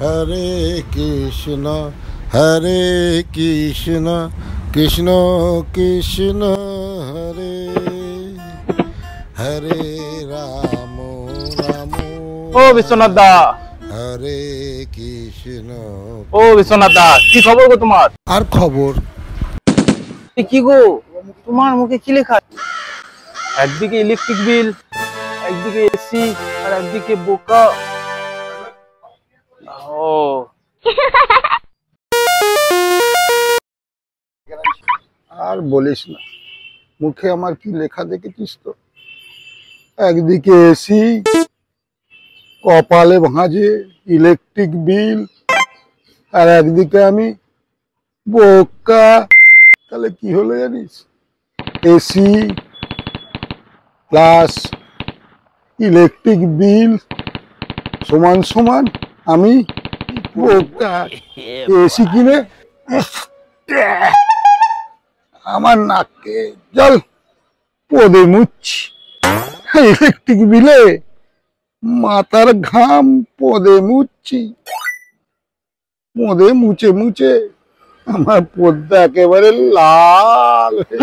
হরে কৃষ্ণ হরে কৃষ্ণ কৃষ্ণ কৃষ্ণ হরে হরে রাম রাম ও বিশ্বনাথ দা, হরে কৃষ্ণ। ও বিশ্বনাথ দা, কি খবর গো তোমার? আর খবর কি গো, তোমার মুখে কি লেখা? একদিকে ইলেকট্রিক বিল, একদিকে এসি, আর একদিকে বোকা। ও আর বলিস না, মুখে আমার কি লেখা দেখেছিস তো? একদিকে এসি, কপালে ভাঁজে ইলেকট্রিক বিল, আর একদিকে আমি বোকা। তাহলে কি হলো জানিস? এসি প্লাস ইলেকট্রিক বিল সমান সমান আমি বোকা। এসি কিনে আমার নাককে জল পদে মুচ্ছি, ইলেকট্রিক বিলে মাথার ঘাম পদে মুচ্ছি। পদে মুছে মুছে আমার পদ্মা একেবারে লাল হয়ে